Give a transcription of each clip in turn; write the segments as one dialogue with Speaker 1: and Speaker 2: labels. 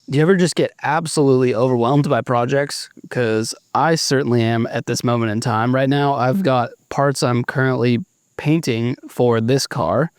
Speaker 1: Do you ever just get absolutely overwhelmed by projects? Because I certainly am at this moment in time. Right now, I've got parts I'm currently painting for this car.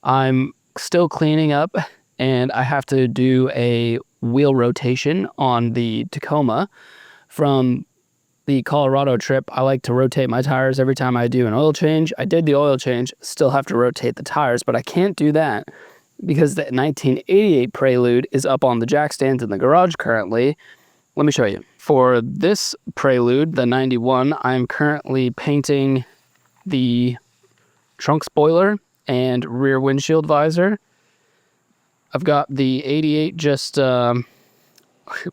Speaker 1: I'm still cleaning up, and I have to do a wheel rotation on the Tacoma. From the Colorado trip, I like to rotate my tires every time I do an oil change. I did the oil change, still have to rotate the tires, but I can't do that because the 1988 Prelude is up on the jack stands in the garage currently. Let me show you. For this Prelude, the 91, I'm currently painting the trunk spoiler and rear windshield visor. I've got the 88 just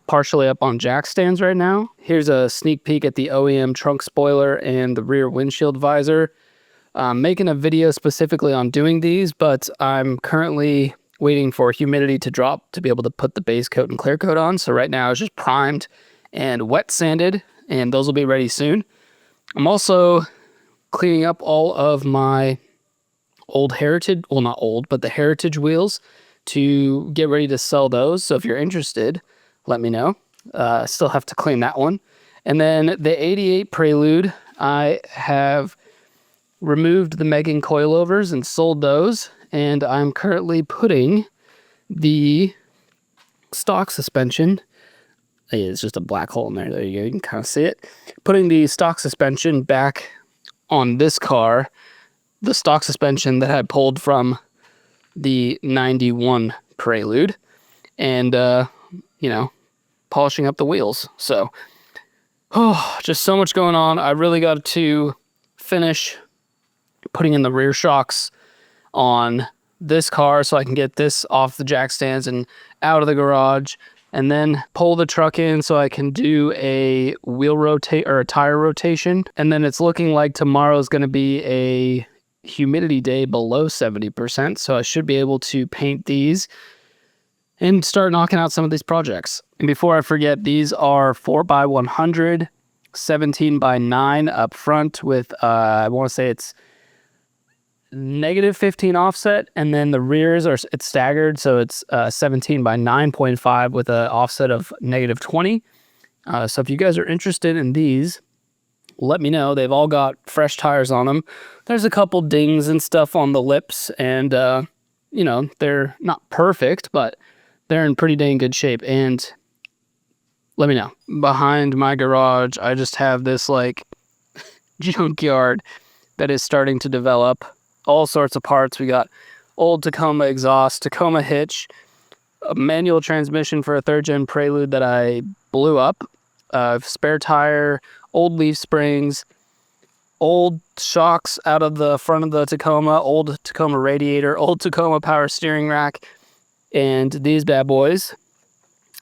Speaker 1: partially up on jack stands right now. Here's a sneak peek at the OEM trunk spoiler and the rear windshield visor. I'm making a video specifically on doing these, but I'm currently waiting for humidity to drop to be able to put the base coat and clear coat on. So right now it's just primed and wet sanded, and those will be ready soon. I'm also cleaning up all of my old Heritage, well, not old, but the Heritage wheels to get ready to sell those. So if you're interested, let me know. Still have to clean that one. And then the 88 Prelude, I have removed the Megan coilovers and sold those, and I'm currently putting the stock suspension. It's just a black hole in there. There you go. You can kind of see it. Putting the stock suspension back on this car, the stock suspension that I pulled from the 91 Prelude, and polishing up the wheels. So, just so much going on. I really got to finish putting in the rear shocks on this car so I can get this off the jack stands and out of the garage, and then pull the truck in so I can do a wheel rotate or a tire rotation. And then it's looking like tomorrow's going to be a humidity day below 70%, so I should be able to paint these and start knocking out some of these projects. And before I forget, these are 4x100, 17x9 up front with I want to say it's -15 offset, and then the rears it's staggered, so it's 17x9.5 with an offset of -20. So if you guys are interested in these, let me know. They've all got fresh tires on them. There's a couple dings and stuff on the lips, and they're not perfect, but they're in pretty dang good shape. And let me know. Behind my garage, I just have this like junkyard that is starting to develop. All sorts of parts. We got old Tacoma exhaust, Tacoma hitch, a manual transmission for a 3rd gen Prelude that I blew up, spare tire, old leaf springs, old shocks out of the front of the Tacoma, old Tacoma radiator, old Tacoma power steering rack, and these bad boys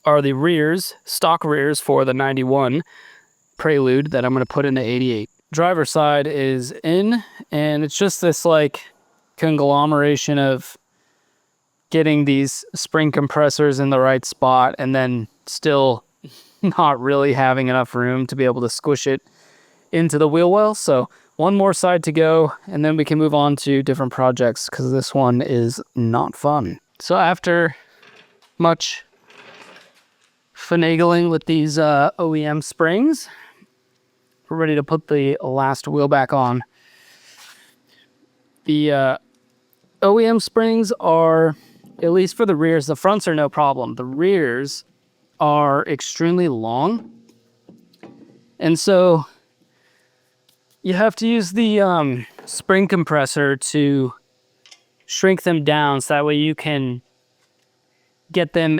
Speaker 1: are the rears, stock rears for the 91 Prelude that I'm going to put in the 88. Driver's side is in, and it's just this like conglomeration of getting these spring compressors in the right spot and then still not really having enough room to be able to squish it into the wheel well. So one more side to go, and then we can move on to different projects because this one is not fun. So after much finagling with these OEM springs, we're ready to put the last wheel back on. The OEM springs are, at least for the rears, the fronts are no problem. The rears are extremely long, and so you have to use the spring compressor to shrink them down so that way you can get them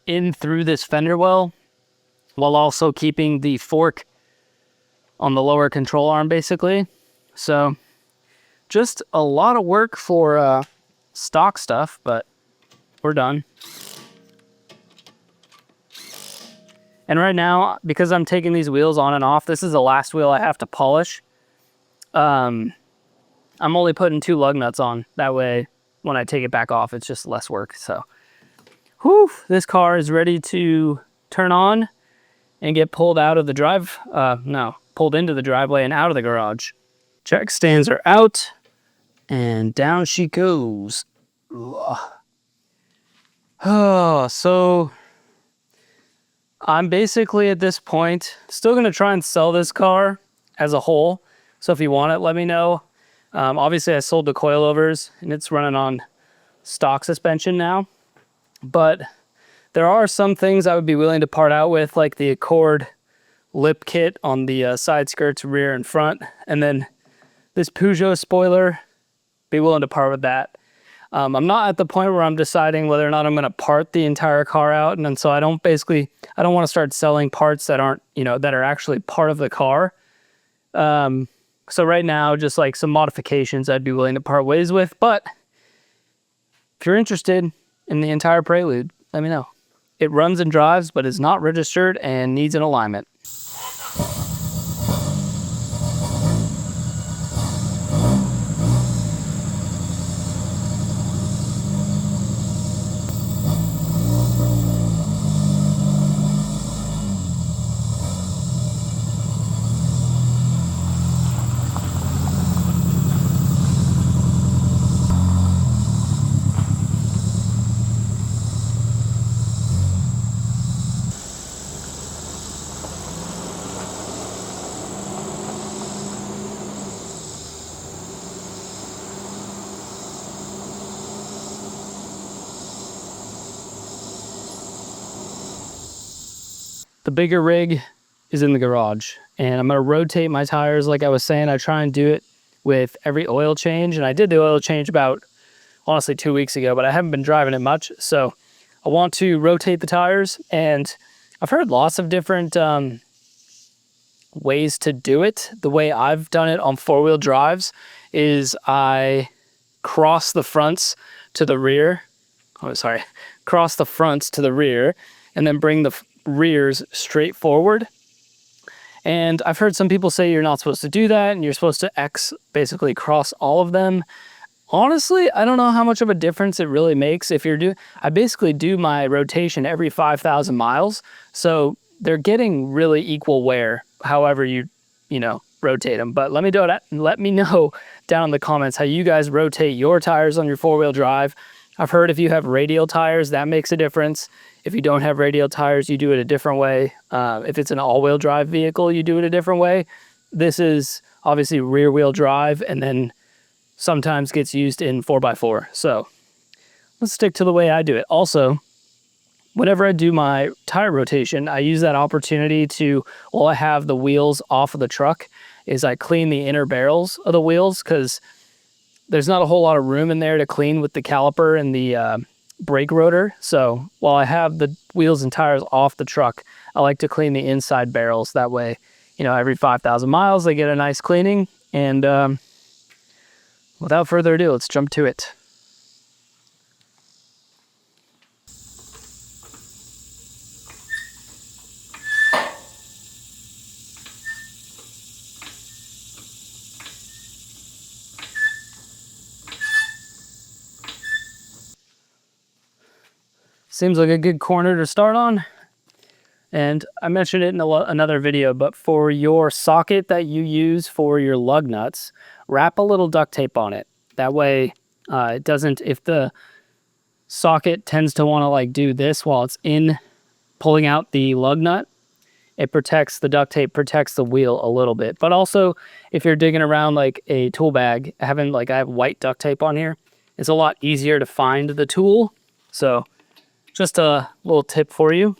Speaker 1: in through this fender well while also keeping the fork on the lower control arm, basically. So just a lot of work for stock stuff, but we're done. And right now, because I'm taking these wheels on and off, this is the last wheel I have to polish. I'm only putting 2 lug nuts on. That way, when I take it back off, it's just less work. So, whew, this car is ready to turn on and get pulled out of the pulled into the driveway and out of the garage. Jack stands are out, and down she goes. Oh, so I'm basically at this point still going to try and sell this car as a whole. So if you want it, let me know. Obviously, I sold the coilovers and it's running on stock suspension now. But there are some things I would be willing to part out with, like the Accord lip kit on the side skirts, rear and front. And then this Peugeot spoiler, be willing to part with that. I'm not at the point where I'm deciding whether or not I'm going to part the entire car out. And so I don't want to start selling parts that aren't, that are actually part of the car. So right now, just like some modifications I'd be willing to part ways with. But if you're interested in the entire Prelude, let me know. It runs and drives, but is not registered and needs an alignment. The bigger rig is in the garage, and I'm going to rotate my tires. Like I was saying, I try and do it with every oil change, and I did the oil change about, honestly, 2 weeks ago, but I haven't been driving it much. So I want to rotate the tires, and I've heard lots of different ways to do it. The way I've done it on four-wheel drives is I cross the fronts to the rear. Cross the fronts to the rear, and then bring the rears straight forward. And I've heard some people say you're not supposed to do that and you're supposed to basically cross all of them. Honestly, I don't know how much of a difference it really makes. I basically do my rotation every 5,000 miles, so they're getting really equal wear however you rotate them. But let me know down in the comments how you guys rotate your tires on your four-wheel drive. I've heard if you have radial tires, that makes a difference. If you don't have radial tires, you do it a different way. If it's an all-wheel drive vehicle, you do it a different way. This is obviously rear-wheel drive and then sometimes gets used in 4x4. So let's stick to the way I do it. Also, whenever I do my tire rotation, I use that opportunity to, while I have the wheels off of the truck, is I clean the inner barrels of the wheels, because there's not a whole lot of room in there to clean with the caliper and the brake rotor. So while I have the wheels and tires off the truck, I like to clean the inside barrels. That way, every 5,000 miles, they get a nice cleaning. And without further ado, let's jump to it. Seems like a good corner to start on. And I mentioned it in another video, but for your socket that you use for your lug nuts, wrap a little duct tape on it. That way it doesn't, if the socket tends to want to do this while it's in pulling out the lug nut, the duct tape protects the wheel a little bit. But also if you're digging around like a tool bag, I have white duct tape on here, it's a lot easier to find the tool. So just a little tip for you.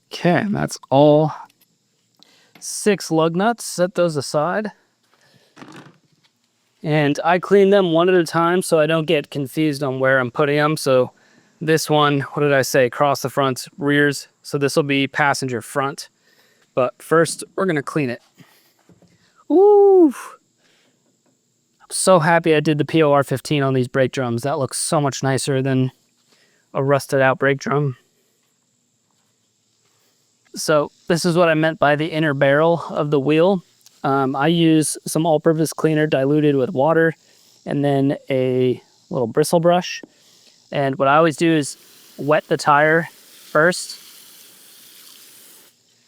Speaker 1: Okay, that's all 6 lug nuts. Set those aside. And I clean them one at a time so I don't get confused on where I'm putting them. So this one, what did I say? Cross the fronts, rears. So this will be passenger front. But first, we're going to clean it. Ooh! I'm so happy I did the POR 15 on these brake drums. That looks so much nicer than a rusted out brake drum. So this is what I meant by the inner barrel of the wheel. I use some all-purpose cleaner diluted with water and then a little bristle brush. And what I always do is wet the tire first.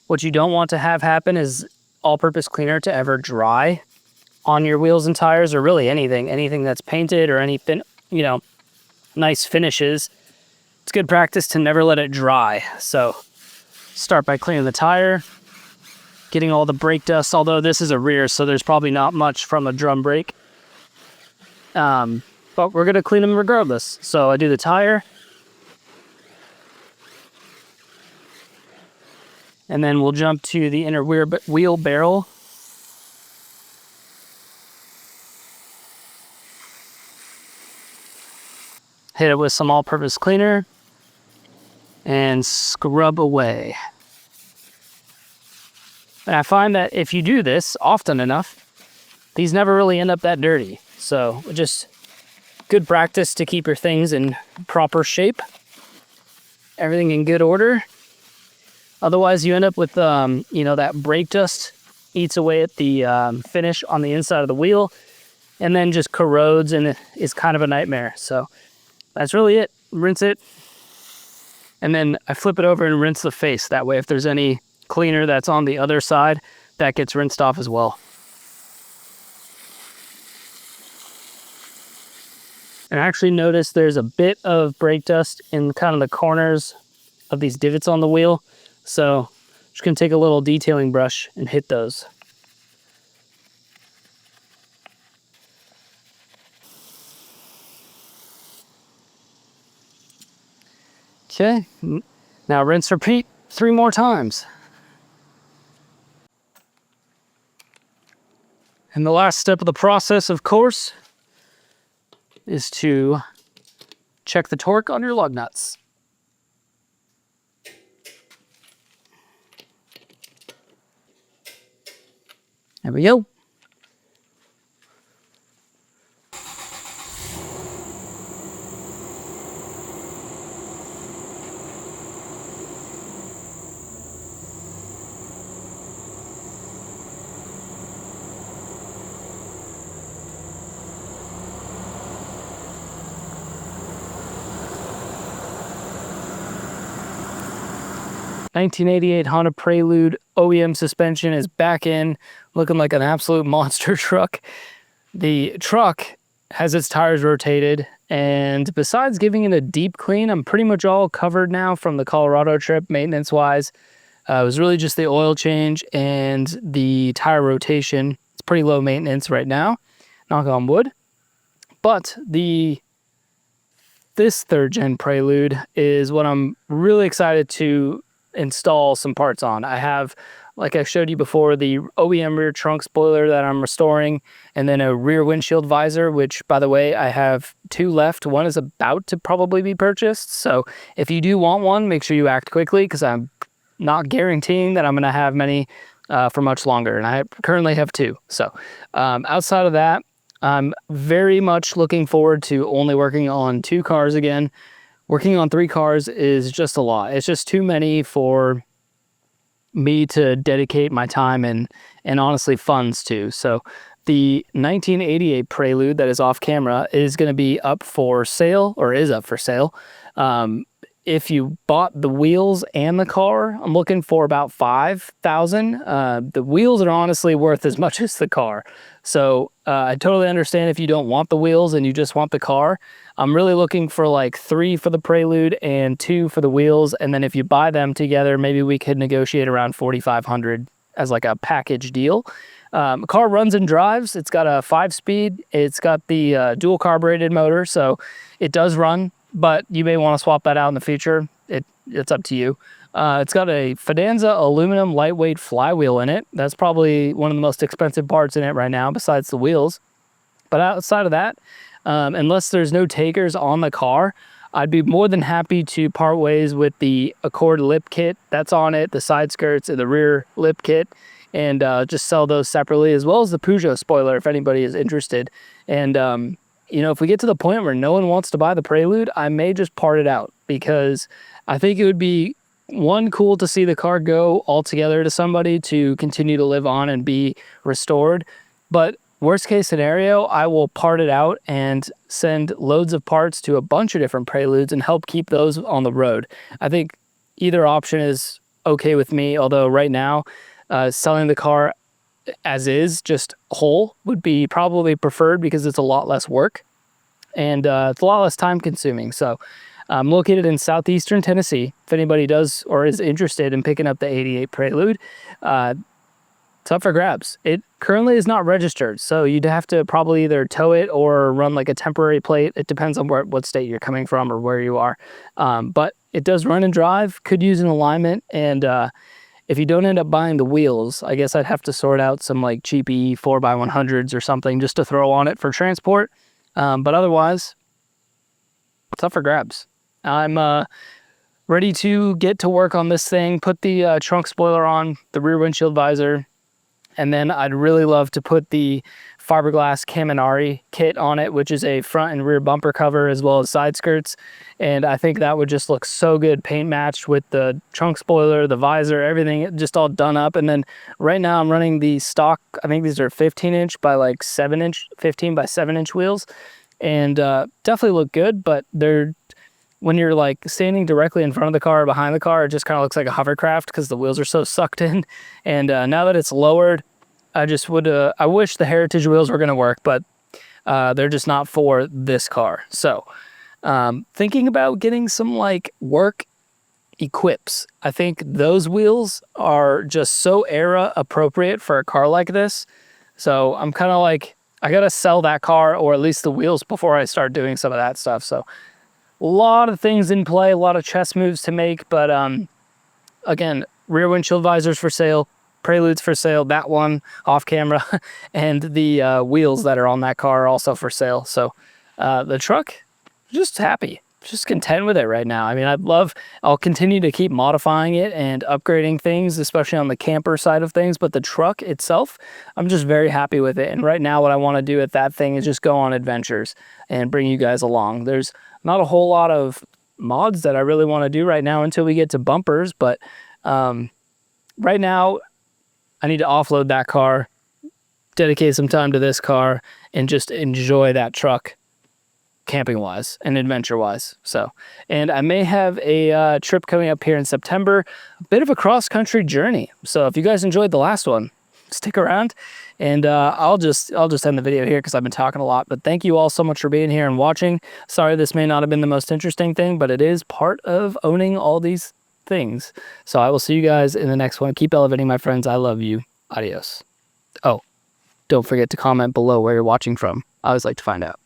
Speaker 1: What you don't want to have happen is all-purpose cleaner to ever dry on your wheels and tires, or really anything that's painted or anything nice finishes, it's good practice to never let it dry. So start by cleaning the tire, getting all the brake dust, although this is a rear, so there's probably not much from a drum brake. But we're gonna clean them regardless. So I do the tire, and then we'll jump to the inner wheel barrel. Hit it with some all-purpose cleaner and scrub away. And I find that if you do this often enough, these never really end up that dirty. So just good practice to keep your things in proper shape, everything in good order. Otherwise you end up with, that brake dust eats away at the finish on the inside of the wheel and then just corrodes and is kind of a nightmare. So that's really it. Rinse it. And then I flip it over and rinse the face. That way if there's any cleaner that's on the other side, that gets rinsed off as well. And I actually noticed there's a bit of brake dust in kind of the corners of these divots on the wheel. So I'm just gonna take a little detailing brush and hit those. Okay, now rinse, repeat 3 more times. And the last step of the process, of course, is to check the torque on your lug nuts. There we go. ...1988 Honda Prelude OEM suspension is back in, looking like an absolute monster truck. The truck has its tires rotated, and besides giving it a deep clean, I'm pretty much all covered now from the Colorado trip, maintenance-wise. It was really just the oil change and the tire rotation. It's pretty low maintenance right now, knock on wood. But this 3rd gen Prelude is what I'm really excited to install some parts on. I have, like I showed you before, the OEM rear trunk spoiler that I'm restoring, and then a rear windshield visor, which, by the way, I have 2 left. One is about to probably be purchased. So if you do want one, make sure you act quickly, because I'm not guaranteeing that I'm going to have many for much longer. And I currently have 2. So outside of that, I'm very much looking forward to only working on 2 cars again. Working on 3 cars is just a lot. It's just too many for me to dedicate my time and honestly funds to. So the 1988 Prelude that is off camera is going to be up for sale, or is up for sale. If you bought the wheels and the car, I'm looking for about $5,000. The wheels are honestly worth as much as the car. So I totally understand if you don't want the wheels and you just want the car. I'm really looking for like 3 for the Prelude and 2 for the wheels. And then if you buy them together, maybe we could negotiate around $4,500 as like a package deal. The car runs and drives. It's got a 5-speed. It's got the dual carbureted motor, so it does run, but you may want to swap that out in the future. It's up to you. It's got a Fidanza aluminum lightweight flywheel in it. That's probably one of the most expensive parts in it right now, besides the wheels. But outside of that, unless there's no takers on the car, I'd be more than happy to part ways with the Accord lip kit that's on it, the side skirts and the rear lip kit, and just sell those separately, as well as the Peugeot spoiler if anybody is interested. And if we get to the point where no one wants to buy the Prelude, I may just part it out, because I think it would be, one, cool to see the car go altogether to somebody to continue to live on and be restored. But worst case scenario, I will part it out and send loads of parts to a bunch of different Preludes and help keep those on the road. I think either option is okay with me, although right now, selling the car as is, just whole, would be probably preferred, because it's a lot less work. and it's a lot less time consuming. So I'm located in southeastern Tennessee. If anybody does or is interested in picking up the 88 Prelude, it's up for grabs. It currently is not registered, so you'd have to probably either tow it or run like a temporary plate. It depends on what state you're coming from or where you are. But it does run and drive, could use an alignment, and if you don't end up buying the wheels, I guess I'd have to sort out some like cheapy 4x100s or something just to throw on it for transport. But otherwise, it's up for grabs. I'm ready to get to work on this thing, put the trunk spoiler on, the rear windshield visor, and then I'd really love to put the fiberglass Caminari kit on it, which is a front and rear bumper cover as well as side skirts. And I think that would just look so good paint matched with the trunk spoiler, the visor, everything just all done up. And then right now I'm running the stock, I think these are 15-inch by like 7-inch, 15 by 7-inch wheels. And definitely look good, but they're, when you're like standing directly in front of the car or behind the car, it just kind of looks like a hovercraft because the wheels are so sucked in. And now that it's lowered, I just would, I wish the Heritage wheels were going to work, but they're just not for this car. So thinking about getting some like work equips. I think those wheels are just so era appropriate for a car like this. So I'm kind of like, I got to sell that car or at least the wheels before I start doing some of that stuff. So a lot of things in play, a lot of chess moves to make, but again, rear windshield visors for sale, Preludes for sale, that one off camera, and the wheels that are on that car are also for sale. So the truck, just happy, just content with it right now. I mean, I'll continue to keep modifying it and upgrading things, especially on the camper side of things, but the truck itself, I'm just very happy with it. And right now what I want to do with that thing is just go on adventures and bring you guys along. There's not a whole lot of mods that I really want to do right now until we get to bumpers, but right now I need to offload that car, dedicate some time to this car, and just enjoy that truck camping-wise and adventure-wise. So, and I may have a trip coming up here in September, a bit of a cross-country journey. So if you guys enjoyed the last one, stick around, and I'll just end the video here because I've been talking a lot. But thank you all so much for being here and watching. Sorry this may not have been the most interesting thing, but it is part of owning all these things. So I will see you guys in the next one. Keep elevating, my friends. I love you. Adios. Oh, don't forget to comment below where you're watching from. I always like to find out.